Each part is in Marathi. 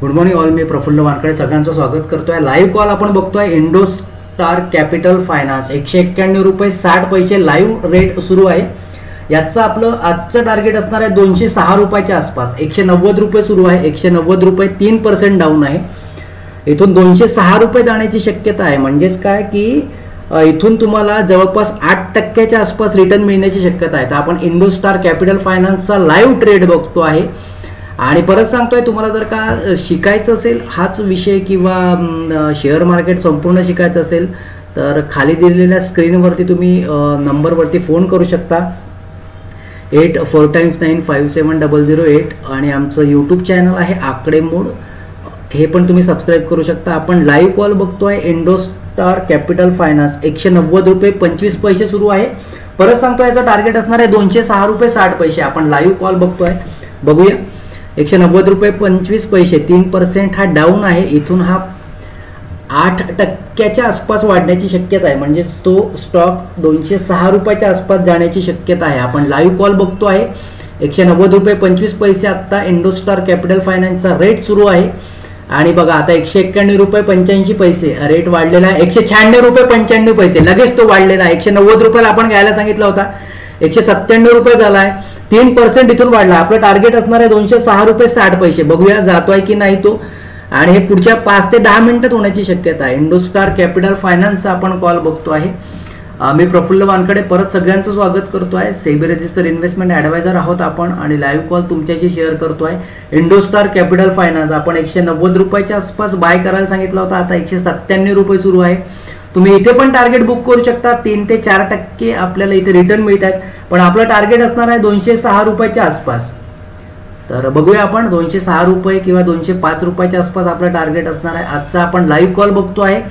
गुड मॉर्निंग ऑल, मी प्रफुल्ल वानकडे सगळ्यांचं स्वागत करतोय. लाईव्ह कॉल आपण बघतोय इंडोस्टार कॅपिटल फायनान्स 191 रुपये 60 पैसे लाईव्ह रेट सुरू आहे. याचं आपलं आजचं टार्गेट असणार आहे 206 रुपयाच्या आसपास. 190 रुपये सुरू आहे. 190 रुपये 3% डाऊन आहे. इथून 206 रुपये जाण्याची शक्यता आहे. म्हणजेच काय की इथून तुम्हाला जवळपास 8% आसपास रिटर्न मिळण्याची शक्यता आहे. तर आपण इंडोस्टार कॅपिटल फायनान्सचा लाईव्ह ट्रेड बघतो आहे. आणि परत सांगतोय, तुम्हाला जर का शिकायचं असेल हाच विषय किंवा शेअर मार्केट संपूर्ण शिकायचं असेल तर खाली दिलेल्या स्क्रीनवरती तुम्ही नंबरवरती फोन करू शकता 84x9570008. आणि आमचं यूट्यूब चॅनल आहे आकडेमोड, हे पण तुम्ही सबस्क्राईब करू शकता. आपण लाईव्ह कॉल बघतोय इंडोस्टार कॅपिटल फायनान्स 190 रुपये 25 पैसे सुरू आहे. परत सांगतो, याचं टार्गेट असणार आहे 206 रुपये 60 पैसे. आपण लाईव्ह कॉल बघतोय, बघूया. 190 रुपये 25 पैसे 3% हा डाऊन आहे. इथून हा 8% आसपास वाढण्याची शक्यता आहे. म्हणजे तो स्टॉक 206 रुपयाच्या आसपास जाण्याची शक्यता आहे. आपण लाईव्ह कॉल बघतो आहे 190 रुपये 25 पैसे आत्ता इंडोस्टार कॅपिटल फायनान्सचा रेट सुरू आहे. आणि बघा आता 191 रुपये 85 पैसे रेट वाढलेला आहे. 196 रुपये 95 पैसे लगेच तो वाढलेला आहे. 190 रुपयाला आपण घ्यायला सांगितला होता, 197 रुपये झाला आहे. 3% इथून वाढला. आपलं टार्गेट असणार आहे 206 रुपये 60 पैसे. बघूया जातोय की नाही तो. आणि हे पुढच्या 5 ते 10 मिनिटात होण्याची शक्यता आहे. इंडोस्टार कॅपिटल फायनान्सचा आपण कॉल बघतो आहे. मी प्रफुल्ल वानकडे परत सगळ्यांचं स्वागत करतो आहे. सेबी रजिस्टर इन्व्हेस्टमेंट ॲडवायझर आहोत आपण. आणि लाईव्ह कॉल तुमच्याशी शेअर करतो आहे. इंडोस्टार कॅपिटल फायनान्स आपण 190 रुपयाच्या आसपास बाय करायला सांगितला होता. आता 197 रुपये सुरू आहे. तुम्ही इथे पण टार्गेट बुक करू शकता. 3 ते 4% आपल्याला इथे रिटर्न मिळत आहेत. पण आपलं टार्गेट असणार आहे 206 रुपयाच्या आसपास. तर बघूया आपण 206 रुपये किंवा 205 रुपयाच्या आसपास आपलं टार्गेट असणार आहे. आजचा आपण लाईव्ह कॉल बघतो आहे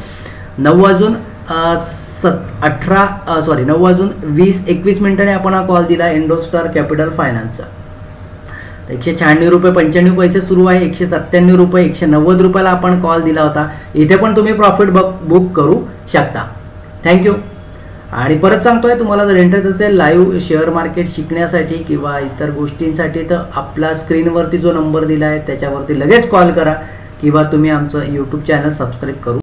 9:20-21 मिनिटांनी आपण हा कॉल दिला इंडोस्टार कॅपिटल फायनान्सचा. 196 रुपये 95 पैसे सुरू आहे. 197 रुपये 190 रुपयाला आपण कॉल दिला होता. इथे पण तुम्ही प्रॉफिट बुक करू शकता. थँक्यू. आणि परत सांगतोय, तुम्हाला जर इंटरेस्ट असेल लाईव्ह शेअर मार्केट शिकण्यासाठी किंवा इतर गोष्टींसाठी तर आपला स्क्रीनवरती जो नंबर दिला आहे त्याच्यावरती लगेच कॉल करा किंवा तुम्ही आमचं यूट्यूब चॅनल सबस्क्राईब करू